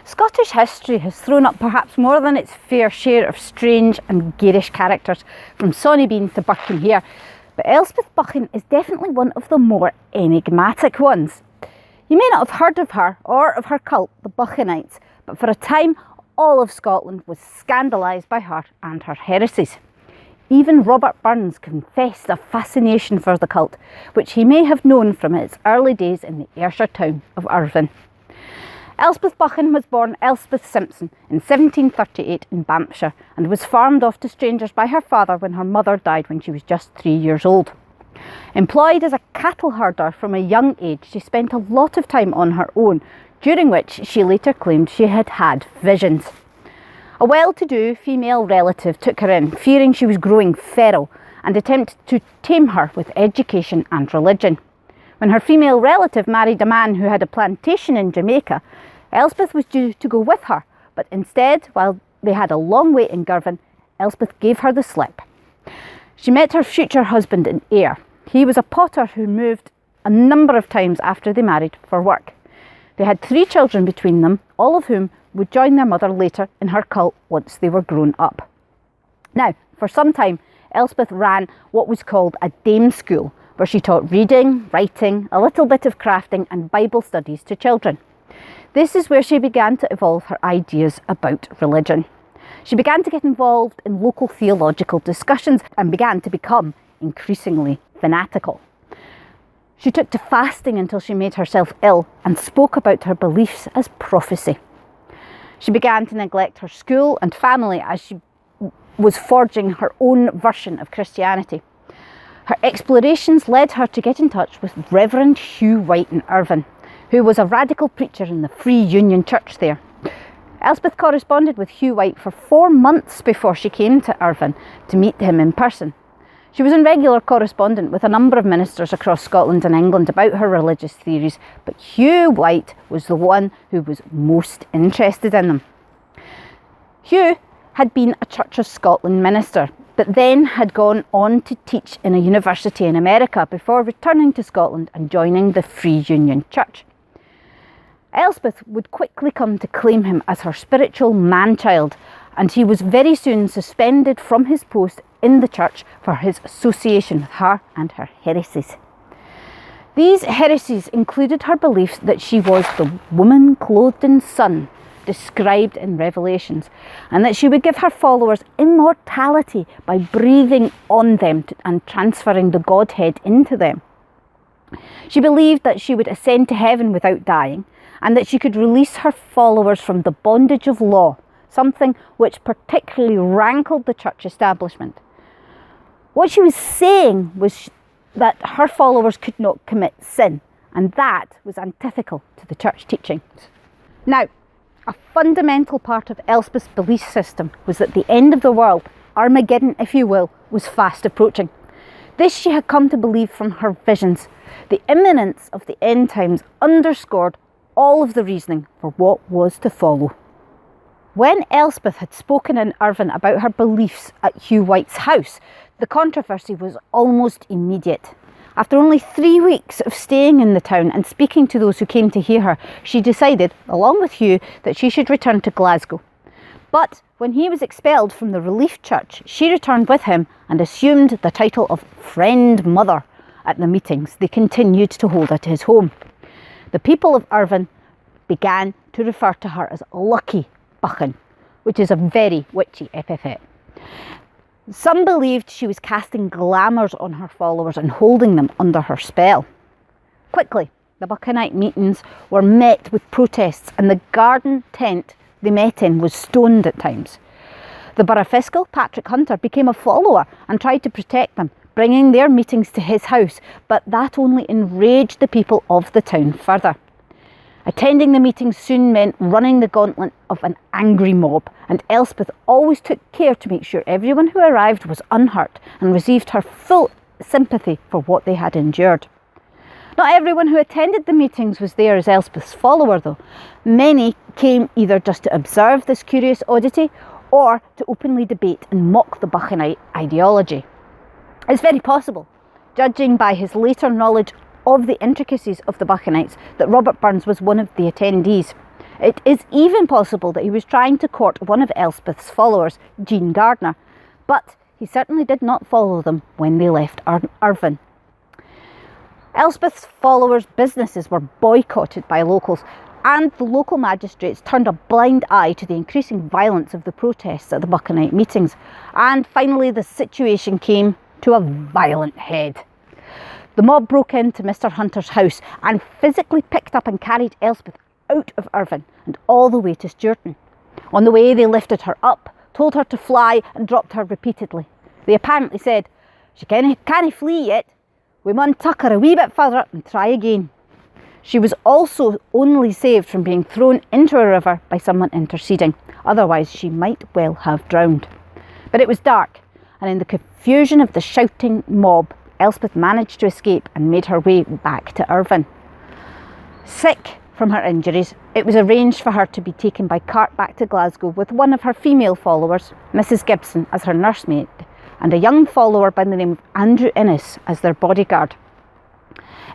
Scottish history has thrown up perhaps more than its fair share of strange and garish characters, from Sonnybean to Buchan here, but Elspeth Buchan is definitely one of the more enigmatic ones. You may not have heard of her or of her cult, the Buchanites, but for a time all of Scotland was scandalised by her and her heresies. Even Robert Burns confessed a fascination for the cult, which he may have known from its early days in the Ayrshire town of Irvine. Elspeth Buchan was born Elspeth Simpson in 1738 in Banffshire and was farmed off to strangers by her father when her mother died when she was just 3 years old. Employed as a cattle herder from a young age, she spent a lot of time on her own, during which she later claimed she had had visions. A well-to-do female relative took her in, fearing she was growing feral, and attempted to tame her with education and religion. When her female relative married a man who had a plantation in Jamaica, Elspeth was due to go with her, but instead, while they had a long wait in Girvan, Elspeth gave her the slip. She met her future husband in Ayr. He was a potter who moved a number of times after they married for work. They had 3 children between them, all of whom would join their mother later in her cult once they were grown up. Now, for some time, Elspeth ran what was called a dame school, where she taught reading, writing, a little bit of crafting and Bible studies to children. This is where she began to evolve her ideas about religion. She began to get involved in local theological discussions and began to become increasingly fanatical. She took to fasting until she made herself ill and spoke about her beliefs as prophecy. She began to neglect her school and family as she was forging her own version of Christianity. Her explorations led her to get in touch with Reverend Hugh White in Irvine, who was a radical preacher in the Free Union Church there. Elspeth corresponded with Hugh White for 4 months before she came to Irvine to meet him in person. She was in regular correspondence with a number of ministers across Scotland and England about her religious theories, but Hugh White was the one who was most interested in them. Hugh had been a Church of Scotland minister, but then had gone on to teach in a university in America before returning to Scotland and joining the Free Union Church. Elspeth would quickly come to claim him as her spiritual man-child, and he was very soon suspended from his post in the church for his association with her and her heresies. These heresies included her beliefs that she was the woman clothed in sun described in Revelations, and that she would give her followers immortality by breathing on them and transferring the Godhead into them. She believed that she would ascend to heaven without dying, and that she could release her followers from the bondage of law, something which particularly rankled the church establishment. What she was saying was that her followers could not commit sin, and that was antithetical to the church teachings. Now, a fundamental part of Elspeth's belief system was that the end of the world, Armageddon if you will, was fast approaching. This she had come to believe from her visions. The imminence of the end times underscored all of the reasoning for what was to follow. When Elspeth had spoken in Irvine about her beliefs at Hugh White's house, the controversy was almost immediate. After only 3 weeks of staying in the town and speaking to those who came to hear her, she decided, along with Hugh, that she should return to Glasgow. But when he was expelled from the Relief Church, she returned with him and assumed the title of Friend Mother at the meetings they continued to hold at his home. The people of Irvine began to refer to her as Lucky Buchan, which is a very witchy epithet. Some believed she was casting glamours on her followers and holding them under her spell. Quickly, the Buchanite meetings were met with protests, and the garden tent they met in was stoned at times. The borough fiscal, Patrick Hunter, became a follower and tried to protect them, bringing their meetings to his house, but that only enraged the people of the town further. Attending the meetings soon meant running the gauntlet of an angry mob, and Elspeth always took care to make sure everyone who arrived was unhurt and received her full sympathy for what they had endured. Not everyone who attended the meetings was there as Elspeth's follower, though. Many came either just to observe this curious oddity or to openly debate and mock the Buchanite ideology. It's very possible, judging by his later knowledge of the intricacies of the Buchanites, that Robert Burns was one of the attendees. It is even possible that he was trying to court one of Elspeth's followers, Jean Gardner, but he certainly did not follow them when they left Irvine. Elspeth's followers' businesses were boycotted by locals, and the local magistrates turned a blind eye to the increasing violence of the protests at the Buchanite meetings. And finally, the situation came to a violent head. The mob broke into Mr. Hunter's house and physically picked up and carried Elspeth out of Irvine and all the way to Stewarton. On the way, they lifted her up, told her to fly, and dropped her repeatedly. They apparently said, "She can't flee yet. We mun tuck her a wee bit further and try again." She was also only saved from being thrown into a river by someone interceding. Otherwise, she might well have drowned. But it was dark, and in the confusion of the shouting mob, Elspeth managed to escape and made her way back to Irvine. Sick from her injuries, it was arranged for her to be taken by cart back to Glasgow with one of her female followers, Mrs. Gibson, as her nursemaid, and a young follower by the name of Andrew Innes as their bodyguard.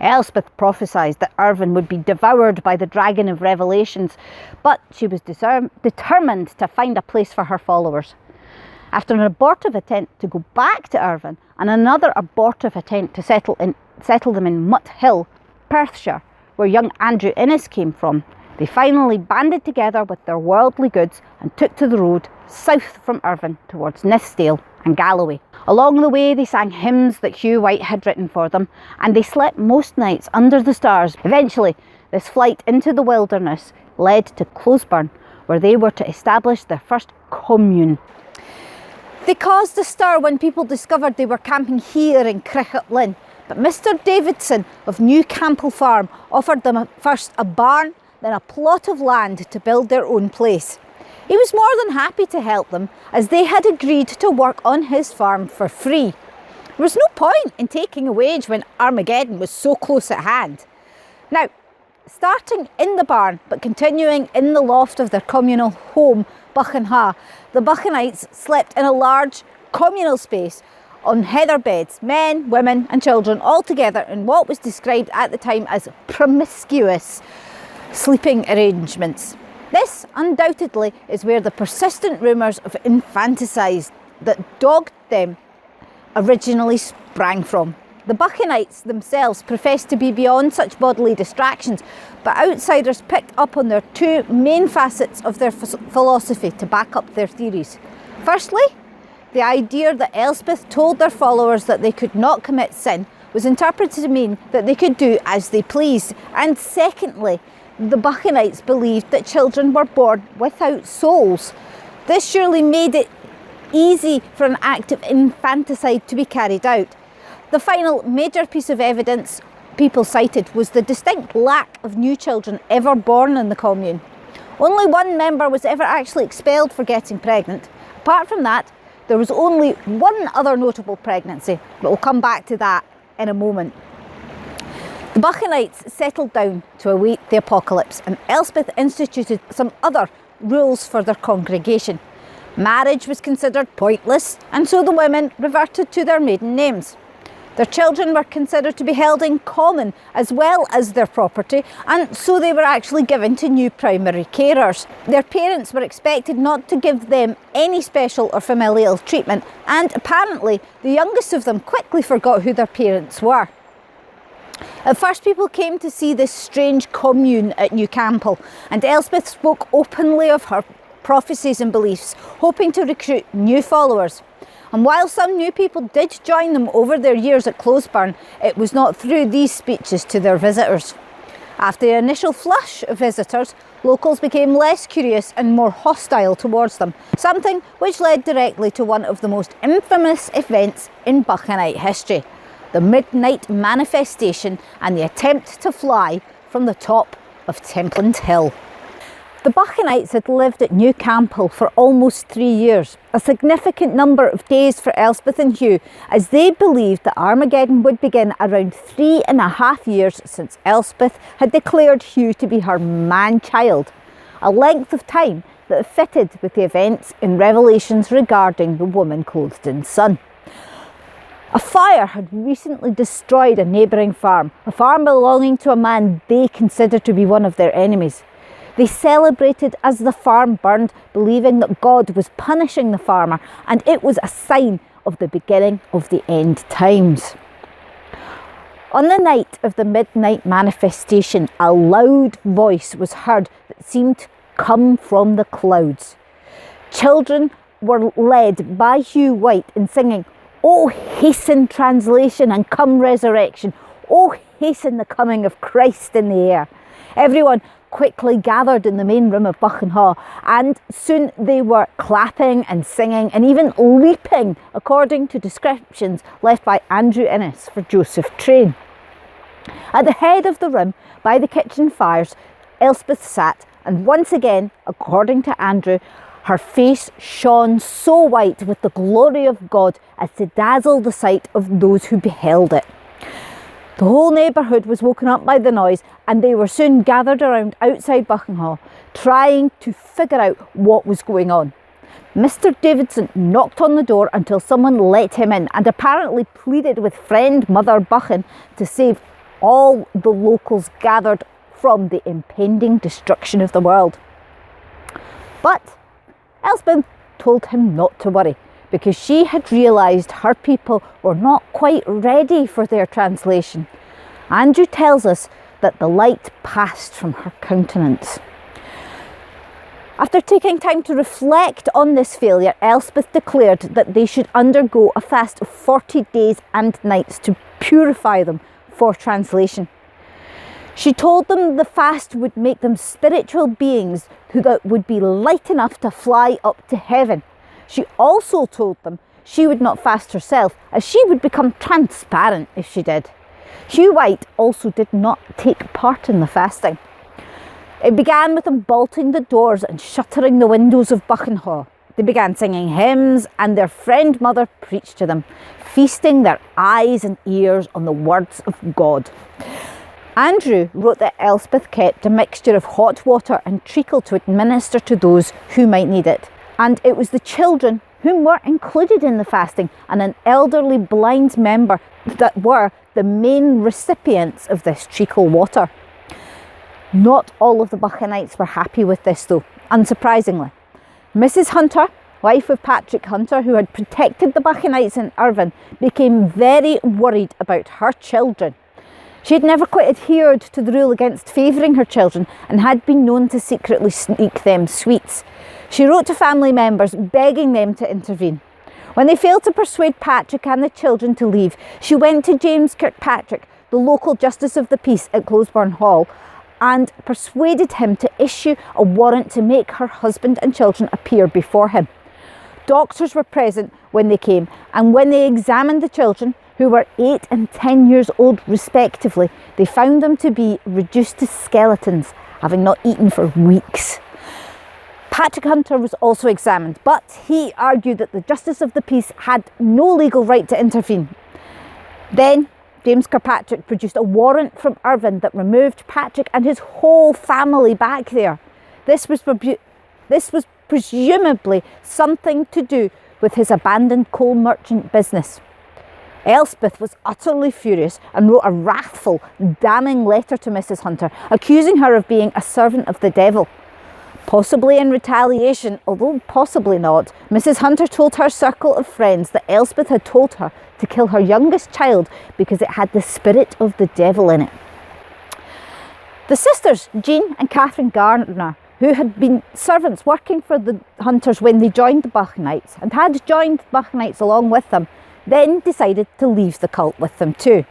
Elspeth prophesied that Irvine would be devoured by the dragon of Revelations, but she was determined to find a place for her followers. After an abortive attempt to go back to Irvine and another abortive attempt to settle them in Mutt Hill, Perthshire, where young Andrew Innes came from, they finally banded together with their worldly goods and took to the road south from Irvine towards Nithsdale and Galloway. Along the way, they sang hymns that Hugh White had written for them, and they slept most nights under the stars. Eventually, this flight into the wilderness led to Closeburn, where they were to establish their first commune. They caused a stir when people discovered they were camping here in Cricket Lynn, but Mr. Davidson of New Cample Farm offered them first a barn, then a plot of land to build their own place. He was more than happy to help them, as they had agreed to work on his farm for free. There was no point in taking a wage when Armageddon was so close at hand. Now, starting in the barn but continuing in the loft of their communal home, Buchan, the Buchanites slept in a large communal space on heather beds, men, women and children all together in what was described at the time as promiscuous sleeping arrangements. This undoubtedly is where the persistent rumours of infanticide that dogged them originally sprang from. The Buchanites themselves professed to be beyond such bodily distractions, but outsiders picked up on their two main facets of their philosophy to back up their theories. Firstly, the idea that Elspeth told their followers that they could not commit sin was interpreted to mean that they could do as they pleased. And secondly, the Buchanites believed that children were born without souls. This surely made it easy for an act of infanticide to be carried out. The final major piece of evidence people cited was the distinct lack of new children ever born in the commune. Only one member was ever actually expelled for getting pregnant. Apart from that, there was only one other notable pregnancy, but we'll come back to that in a moment. The Buchanites settled down to await the apocalypse, and Elspeth instituted some other rules for their congregation. Marriage was considered pointless, and so the women reverted to their maiden names. Their children were considered to be held in common as well as their property, and so they were actually given to new primary carers. Their parents were expected not to give them any special or familial treatment, and apparently the youngest of them quickly forgot who their parents were. At first, people came to see this strange commune at New Cample, and Elspeth spoke openly of her prophecies and beliefs, hoping to recruit new followers. And while some new people did join them over their years at Closeburn, it was not through these speeches to their visitors. After the initial flush of visitors, locals became less curious and more hostile towards them, something which led directly to one of the most infamous events in Buchanite history: the midnight manifestation and the attempt to fly from the top of Templand Hill. The Buchanites had lived at New Cample for almost 3 years, a significant number of days for Elspeth and Hugh, as they believed that Armageddon would begin around 3.5 years since Elspeth had declared Hugh to be her man-child, a length of time that fitted with the events in Revelations regarding the woman clothed in sun. A fire had recently destroyed a neighbouring farm, a farm belonging to a man they considered to be one of their enemies. They celebrated as the farm burned, believing that God was punishing the farmer, and it was a sign of the beginning of the end times. On the night of the midnight manifestation, a loud voice was heard that seemed to come from the clouds. Children were led by Hugh White in singing, "O hasten translation and come resurrection, O hasten the coming of Christ in the air." Everyone quickly gathered in the main room of Buchan Hall, and soon they were clapping and singing and even leaping, according to descriptions left by Andrew Innes for Joseph Train. At the head of the room, by the kitchen fires, Elspeth sat, and once again, according to Andrew, her face shone so white with the glory of God as to dazzle the sight of those who beheld it. The whole neighbourhood was woken up by the noise, and they were soon gathered around outside Buchan Hall, trying to figure out what was going on. Mr. Davidson knocked on the door until someone let him in, and apparently pleaded with friend Mother Buchan to save all the locals gathered from the impending destruction of the world. But Elspeth told him not to worry, because she had realised her people were not quite ready for their translation. Andrew tells us that the light passed from her countenance. After taking time to reflect on this failure, Elspeth declared that they should undergo a fast of 40 days and nights to purify them for translation. She told them the fast would make them spiritual beings who would be light enough to fly up to heaven. She also told them she would not fast herself, as she would become transparent if she did. Hugh White also did not take part in the fasting. It began with them bolting the doors and shuttering the windows of Buchan Hall. They began singing hymns, and their friend Mother preached to them, feasting their eyes and ears on the words of God. Andrew wrote that Elspeth kept a mixture of hot water and treacle to administer to those who might need it. And it was the children whom were included in the fasting and an elderly blind member that were the main recipients of this treacle water. Not all of the Buchanites were happy with this though, unsurprisingly. Mrs. Hunter, wife of Patrick Hunter, who had protected the Buchanites in Irvine, became very worried about her children. She had never quite adhered to the rule against favouring her children and had been known to secretly sneak them sweets. She wrote to family members begging them to intervene. When they failed to persuade Patrick and the children to leave, she went to James Kirkpatrick, the local Justice of the Peace at Closeburn Hall, and persuaded him to issue a warrant to make her husband and children appear before him. Doctors were present when they came, and when they examined the children, who were 8 and 10 years old respectively, they found them to be reduced to skeletons, having not eaten for weeks. Patrick Hunter was also examined, but he argued that the Justice of the Peace had no legal right to intervene. Then James Kirkpatrick produced a warrant from Irvine that removed Patrick and his whole family back there. This was presumably something to do with his abandoned coal merchant business. Elspeth was utterly furious and wrote a wrathful, damning letter to Mrs. Hunter, accusing her of being a servant of the devil. Possibly in retaliation, although possibly not, Mrs. Hunter told her circle of friends that Elspeth had told her to kill her youngest child because it had the spirit of the devil in it. The sisters, Jean and Catherine Gardner, who had been servants working for the Hunters when they joined the Buchanites and had joined the Buchanites along with them, then decided to leave the cult with them too.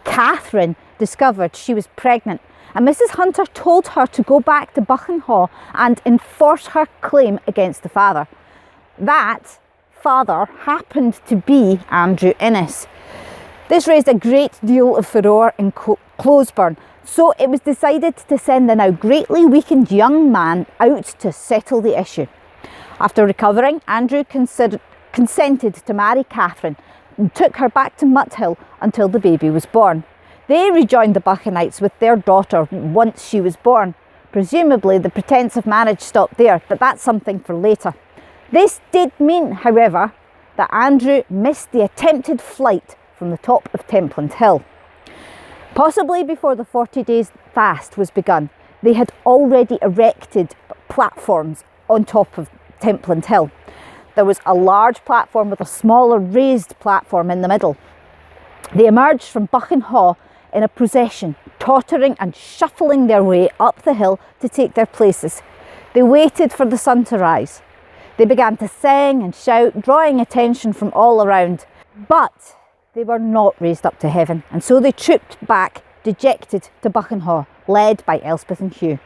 Catherine discovered she was pregnant, and Mrs. Hunter told her to go back to Buchan Hall and enforce her claim against the father. That father happened to be Andrew Innes. This raised a great deal of furore in Closeburn, so it was decided to send the now greatly weakened young man out to settle the issue. After recovering, Andrew consented to marry Catherine and took her back to Muthill until the baby was born. They rejoined the Buchanites with their daughter once she was born. Presumably the pretence of marriage stopped there, but that's something for later. This did mean, however, that Andrew missed the attempted flight from the top of Templand Hill. Possibly before the 40 days fast was begun, They had already erected platforms on top of Temple Hill. There was a large platform with a smaller raised platform in the middle. They emerged from Buchan Hall in a procession, tottering and shuffling their way up the hill to take their places. They waited for the sun to rise. They began to sing and shout, drawing attention from all around. But they were not raised up to heaven, and so they trooped back, dejected, to Buchan Hall, led by Elspeth and Hugh.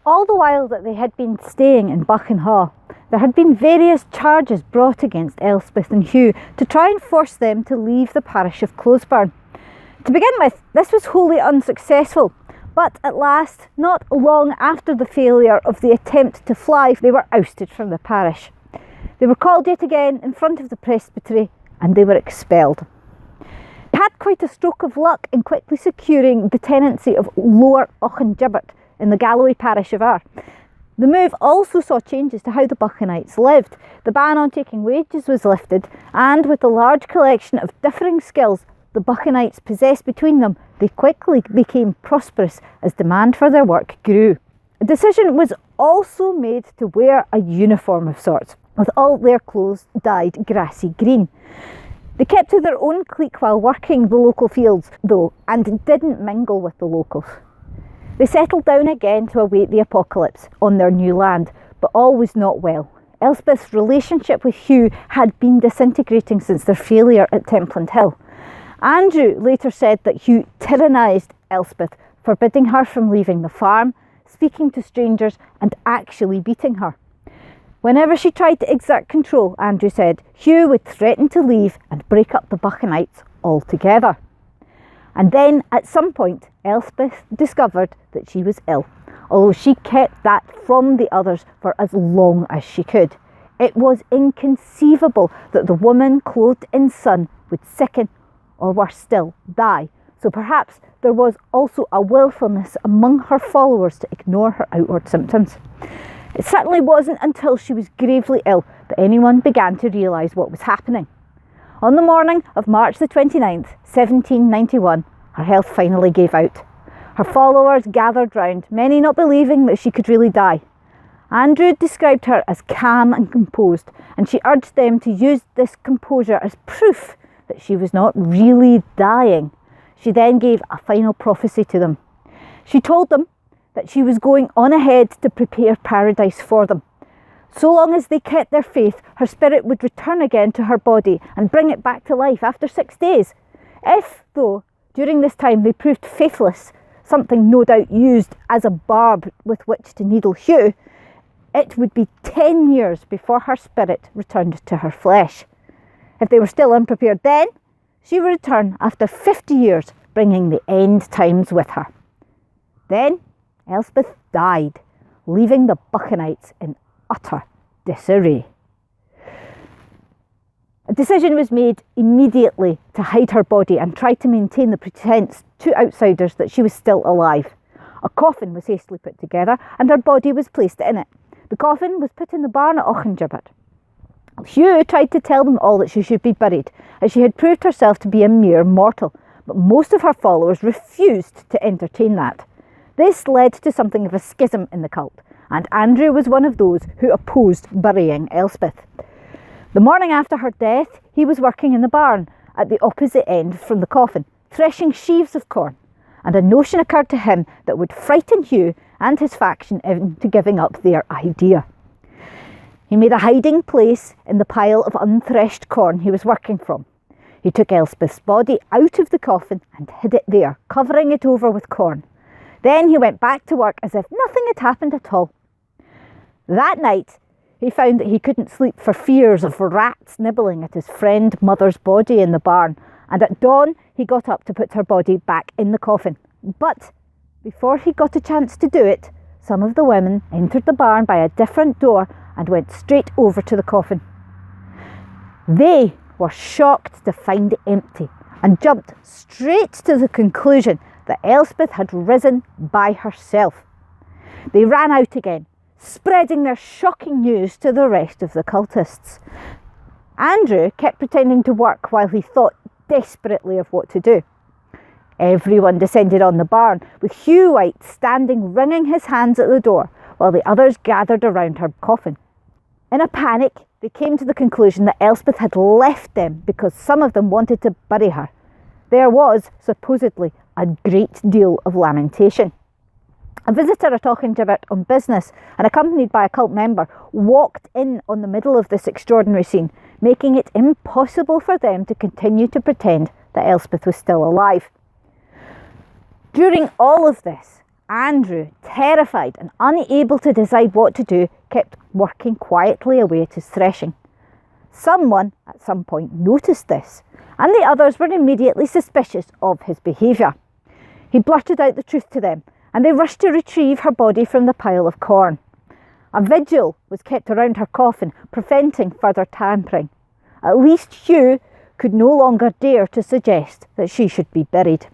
All the while that they had been staying in Buchan Hall, there had been various charges brought against Elspeth and Hugh to try and force them to leave the parish of Closeburn. To begin with, this was wholly unsuccessful, but at last, not long after the failure of the attempt to fly, they were ousted from the parish. They were called yet again in front of the presbytery, and they were expelled. They had quite a stroke of luck in quickly securing the tenancy of Lower Auchengibbert in the Galloway parish of Ayr. The move also saw changes to how the Buchanites lived. The ban on taking wages was lifted, and with the large collection of differing skills the Buchanites possessed between them, they quickly became prosperous as demand for their work grew. A decision was also made to wear a uniform of sorts, with all their clothes dyed grassy green. They kept to their own clique while working the local fields, though, and didn't mingle with the locals. They settled down again to await the apocalypse on their new land, but all was not well. Elspeth's relationship with Hugh had been disintegrating since their failure at Temple Hill. Andrew later said that Hugh tyrannised Elspeth, forbidding her from leaving the farm, speaking to strangers, and actually beating her. Whenever she tried to exert control, Andrew said, Hugh would threaten to leave and break up the Buchanites altogether. And then, at some point, Elspeth discovered that she was ill, although she kept that from the others for as long as she could. It was inconceivable that the woman clothed in sun would sicken, or worse still, die. So perhaps there was also a willfulness among her followers to ignore her outward symptoms. It certainly wasn't until she was gravely ill that anyone began to realise what was happening. On the morning of March the 29th, 1791, her health finally gave out. Her followers gathered round, many not believing that she could really die. Andrew described her as calm and composed, and she urged them to use this composure as proof that she was not really dying. She then gave a final prophecy to them. She told them that she was going on ahead to prepare paradise for them. So long as they kept their faith, her spirit would return again to her body and bring it back to life after 6 days. If, though, during this time they proved faithless, something no doubt used as a barb with which to needle Hugh, it would be 10 years before her spirit returned to her flesh. If they were still unprepared then, she would return after 50 years, bringing the end times with her. Then Elspeth died, leaving the Buchanites in utter disarray. A decision was made immediately to hide her body and try to maintain the pretence to outsiders that she was still alive. A coffin was hastily put together and her body was placed in it. The coffin was put in the barn at Auchengibbert. Hugh tried to tell them all that she should be buried, as she had proved herself to be a mere mortal, but most of her followers refused to entertain that. This led to something of a schism in the cult, and Andrew was one of those who opposed burying Elspeth. The morning after her death, he was working in the barn at the opposite end from the coffin, threshing sheaves of corn, and a notion occurred to him that would frighten Hugh and his faction into giving up their idea. He made a hiding place in the pile of unthreshed corn he was working from. He took Elspeth's body out of the coffin and hid it there, covering it over with corn. Then he went back to work as if nothing had happened at all. That night, he found that he couldn't sleep for fears of rats nibbling at his friend mother's body in the barn, and at dawn he got up to put her body back in the coffin. But before he got a chance to do it, some of the women entered the barn by a different door and went straight over to the coffin. They were shocked to find it empty and jumped straight to the conclusion that Elspeth had risen by herself. They ran out again, spreading their shocking news to the rest of the cultists. Andrew kept pretending to work while he thought desperately of what to do. Everyone descended on the barn, with Hugh White standing wringing his hands at the door, while the others gathered around her coffin. In a panic, they came to the conclusion that Elspeth had left them because some of them wanted to bury her. There was, supposedly, a great deal of lamentation. A visitor at Auchingibbet on business and accompanied by a cult member walked in on the middle of this extraordinary scene, making it impossible for them to continue to pretend that Elspeth was still alive. During all of this, Andrew, terrified and unable to decide what to do, kept working quietly away at his threshing. Someone at some point noticed this, and the others were immediately suspicious of his behaviour. He blurted out the truth to them, and they rushed to retrieve her body from the pile of corn. A vigil was kept around her coffin, preventing further tampering. At least Hugh could no longer dare to suggest that she should be buried.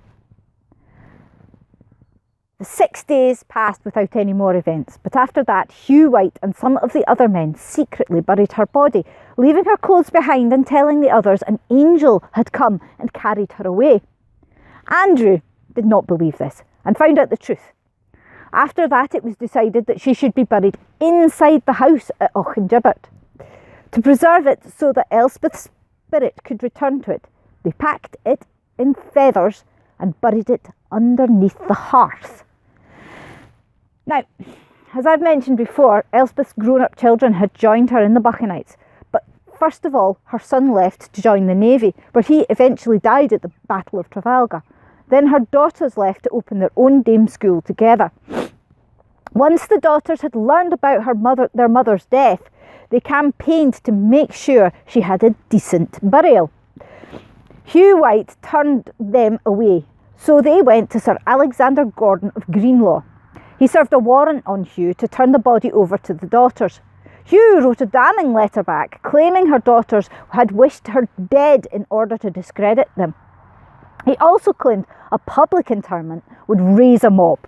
The 6 days passed without any more events, but after that Hugh White and some of the other men secretly buried her body, leaving her clothes behind and telling the others an angel had come and carried her away. Andrew did not believe this and found out the truth. After that, it was decided that she should be buried inside the house at Auchingibbet. To preserve it so that Elspeth's spirit could return to it, they packed it in feathers and buried it underneath the hearth. Now, as I've mentioned before, Elspeth's grown-up children had joined her in the Buchanites, but first of all, her son left to join the Navy, where he eventually died at the Battle of Trafalgar. Then her daughters left to open their own dame school together. Once the daughters had learned about their mother's death, they campaigned to make sure she had a decent burial. Hugh White turned them away, so they went to Sir Alexander Gordon of Greenlaw. He served a warrant on Hugh to turn the body over to the daughters. Hugh wrote a damning letter back, claiming her daughters had wished her dead in order to discredit them. He also claimed a public interment would raise a mob.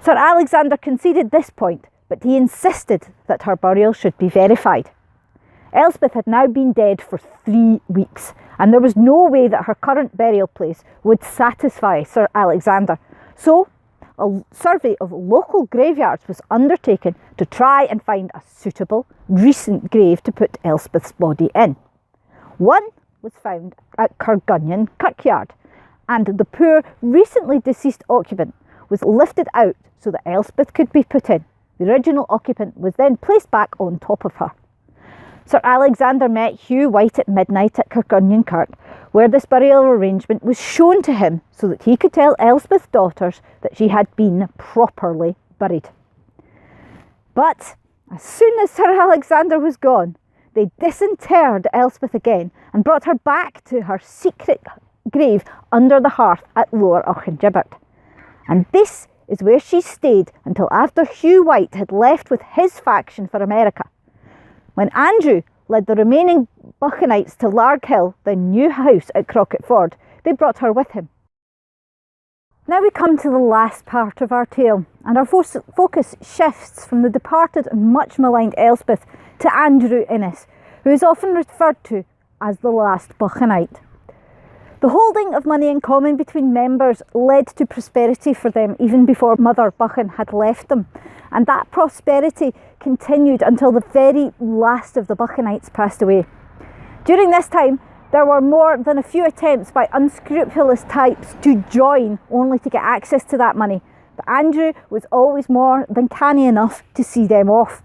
Sir Alexander conceded this point, but he insisted that her burial should be verified. Elspeth had now been dead for 3 weeks, and there was no way that her current burial place would satisfy Sir Alexander. So, a survey of local graveyards was undertaken to try and find a suitable, recent grave to put Elspeth's body in. One was found at Cargunnion Kirkyard, and the poor, recently deceased occupant was lifted out so that Elspeth could be put in. The original occupant was then placed back on top of her. Sir Alexander met Hugh White at midnight at Cargunnion Kirk, where this burial arrangement was shown to him so that he could tell Elspeth's daughters that she had been properly buried. But as soon as Sir Alexander was gone, they disinterred Elspeth again and brought her back to her secret grave under the hearth at Lower Auchingibbet. And this is where she stayed until after Hugh White had left with his faction for America. When Andrew led the remaining Buchanites to Larghill, the new house at Crocketford, they brought her with him. Now we come to the last part of our tale, and our focus shifts from the departed and much maligned Elspeth to Andrew Innes, who is often referred to as the Last Bucanite. The holding of money in common between members led to prosperity for them even before Mother Buchan had left them, and that prosperity continued until the very last of the Buchanites passed away. During this time, there were more than a few attempts by unscrupulous types to join only to get access to that money, but Andrew was always more than canny enough to see them off.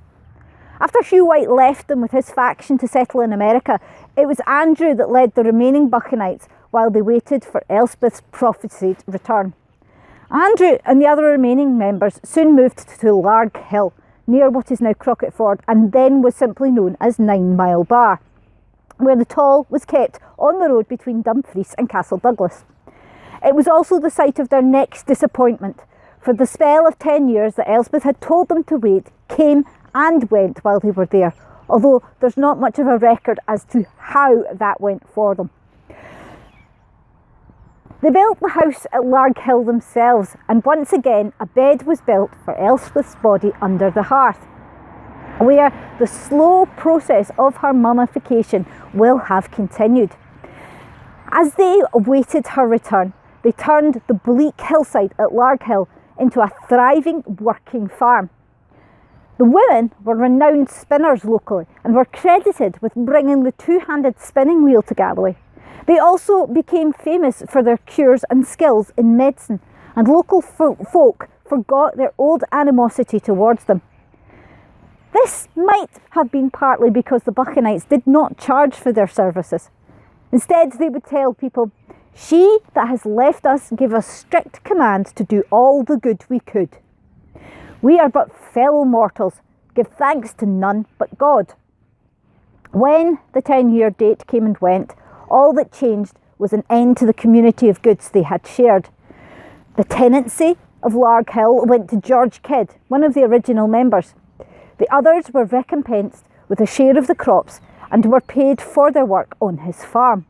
After Hugh White left them with his faction to settle in America, it was Andrew that led the remaining Buchanites while they waited for Elspeth's prophesied return. Andrew and the other remaining members soon moved to Larghill, near what is now Crocketford, and then was simply known as 9 Mile Bar, where the toll was kept on the road between Dumfries and Castle Douglas. It was also the site of their next disappointment, for the spell of 10 years that Elspeth had told them to wait came and went while they were there, although there's not much of a record as to how that went for them. They built the house at Larghill themselves, and once again a bed was built for Elspeth's body under the hearth, where the slow process of her mummification will have continued. As they awaited her return, they turned the bleak hillside at Larghill into a thriving working farm. The women were renowned spinners locally and were credited with bringing the two-handed spinning wheel to Galloway. They also became famous for their cures and skills in medicine, and local folk forgot their old animosity towards them. This might have been partly because the Buchanites did not charge for their services. Instead, they would tell people, "She that has left us gave us strict command to do all the good we could. We are but fellow mortals, give thanks to none but God." When the 10-year date came and went, all that changed was an end to the community of goods they had shared. The tenancy of Larghill went to George Kidd, one of the original members. The others were recompensed with a share of the crops and were paid for their work on his farm.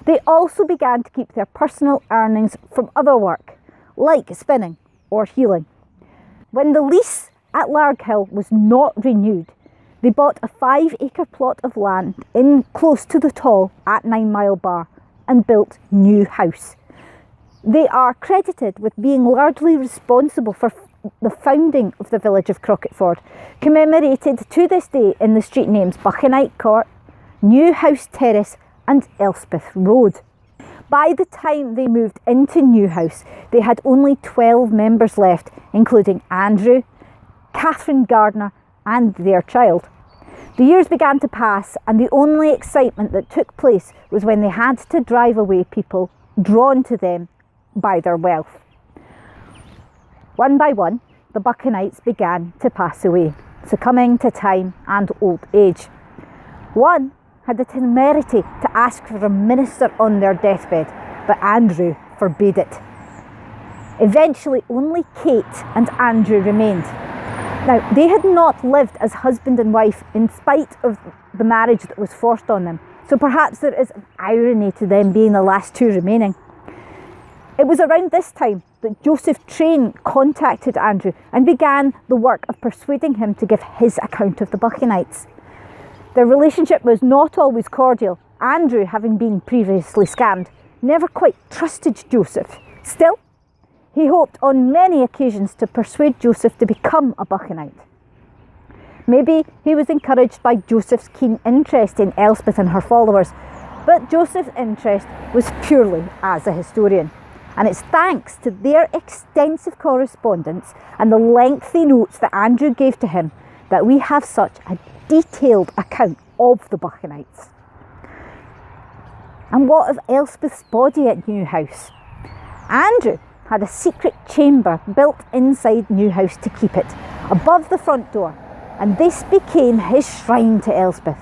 They also began to keep their personal earnings from other work, like spinning or healing. When the lease at Larghill was not renewed, they bought a 5-acre plot of land in close to the Tall at 9 Mile Bar and built new house. They are credited with being largely responsible for the founding of the village of Crocketford, commemorated to this day in the street names Buchanite Court, New House Terrace and Elspeth Road. By the time they moved into New House, they had only 12 members left, including Andrew, Catherine Gardner and their child. The years began to pass, and the only excitement that took place was when they had to drive away people drawn to them by their wealth. One by one, the Buchanites began to pass away, succumbing to time and old age. One had the temerity to ask for a minister on their deathbed, but Andrew forbade it. Eventually, only Kate and Andrew remained. Now, they had not lived as husband and wife in spite of the marriage that was forced on them, so perhaps there is an irony to them being the last two remaining. It was around this time that Joseph Train contacted Andrew and began the work of persuading him to give his account of the Buchanites. Their relationship was not always cordial. Andrew, having been previously scammed, never quite trusted Joseph. Still, he hoped on many occasions to persuade Joseph to become a Buchanite. Maybe he was encouraged by Joseph's keen interest in Elspeth and her followers, but Joseph's interest was purely as a historian. And it's thanks to their extensive correspondence and the lengthy notes that Andrew gave to him that we have such a detailed account of the Buchanites. And what of Elspeth's body at New House? Andrew had a secret chamber built inside New House to keep it, above the front door, and this became his shrine to Elspeth.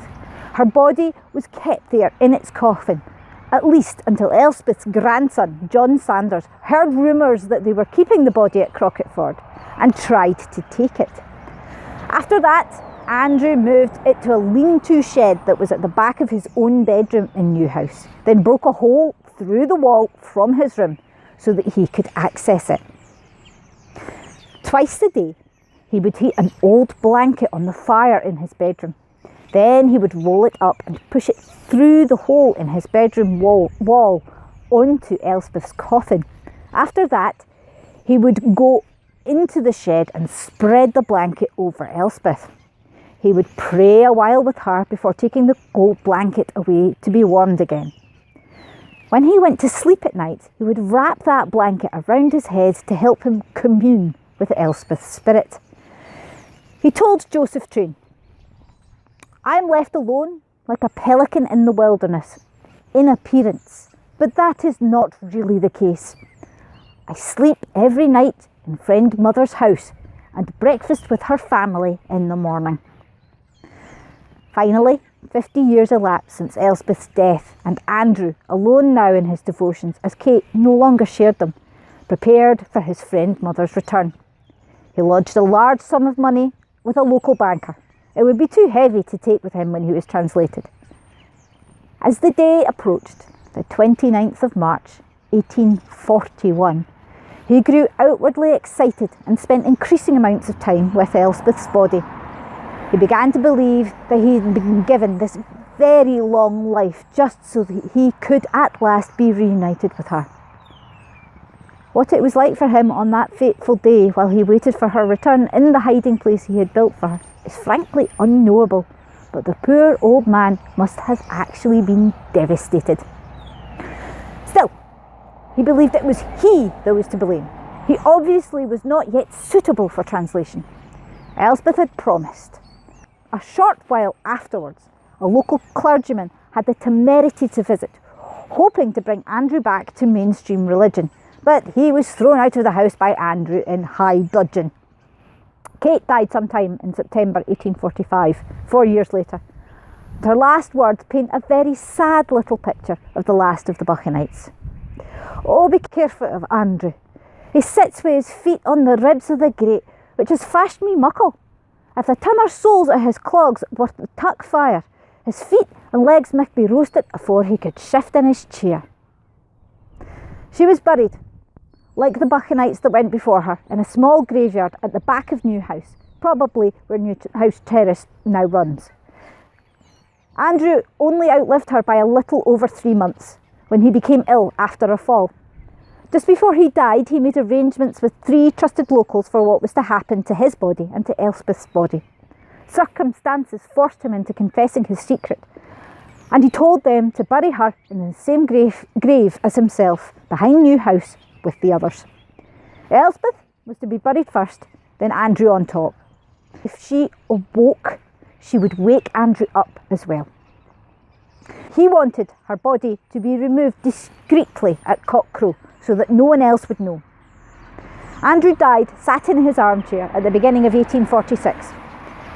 Her body was kept there in its coffin, at least until Elspeth's grandson, John Sanders, heard rumours that they were keeping the body at Crocketford and tried to take it. After that, Andrew moved it to a lean-to shed that was at the back of his own bedroom in New House, then broke a hole through the wall from his room so that he could access it. Twice a day, he would heat an old blanket on the fire in his bedroom. Then he would roll it up and push it through the hole in his bedroom wall onto Elspeth's coffin. After that, he would go into the shed and spread the blanket over Elspeth. He would pray a while with her before taking the old blanket away to be warmed again. When he went to sleep at night, he would wrap that blanket around his head to help him commune with Elspeth's spirit. He told Joseph Train, "I am left alone like a pelican in the wilderness, in appearance, but that is not really the case. I sleep every night in friend mother's house and breakfast with her family in the morning." Finally, 50 years elapsed since Elspeth's death, and Andrew, alone now in his devotions as Kate no longer shared them, prepared for his friend mother's return. He lodged a large sum of money with a local banker. It would be too heavy to take with him when he was translated. As the day approached, the 29th of March, 1841, he grew outwardly excited and spent increasing amounts of time with Elspeth's body. He began to believe that he had been given this very long life just so that he could at last be reunited with her. What it was like for him on that fateful day while he waited for her return in the hiding place he had built for her is frankly unknowable, but the poor old man must have actually been devastated. Still, he believed it was he that was to blame. He obviously was not yet suitable for translation. Elspeth had promised. A short while afterwards, a local clergyman had the temerity to visit, hoping to bring Andrew back to mainstream religion, but he was thrown out of the house by Andrew in high dudgeon. Kate died sometime in September 1845, 4 years later. Her last words paint a very sad little picture of the last of the Buchanites. Oh, be careful of Andrew. He sits with his feet on the ribs of the grate, which has fashed me muckle. If the timmer soles of his clogs were to tuck fire, his feet and legs might be roasted afore he could shift in his chair. She was buried, like the Buchanites that went before her, in a small graveyard at the back of New House, probably where New House Terrace now runs. Andrew only outlived her by a little over 3 months, when he became ill after a fall. Just before he died, he made arrangements with 3 trusted locals for what was to happen to his body and to Elspeth's body. Circumstances forced him into confessing his secret, and he told them to bury her in the same grave as himself, behind New House, with the others. Elspeth was to be buried first, then Andrew on top. If she awoke, she would wake Andrew up as well. He wanted her body to be removed discreetly at cockcrow so that no one else would know. Andrew died sat in his armchair at the beginning of 1846.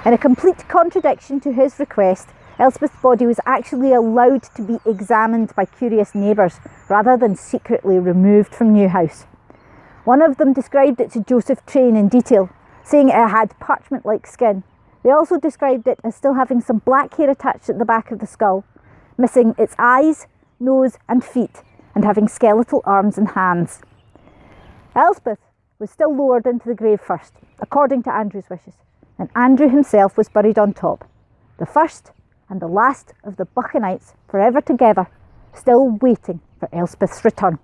In a complete contradiction to his request, Elspeth's body was actually allowed to be examined by curious neighbours rather than secretly removed from New House. One of them described it to Joseph Train in detail, saying it had parchment-like skin. They also described it as still having some black hair attached at the back of the skull, missing its eyes, nose and feet, and having skeletal arms and hands. Elspeth was still lowered into the grave first, according to Andrew's wishes, and Andrew himself was buried on top, the first and the last of the Buchanites forever together, still waiting for Elspeth's return.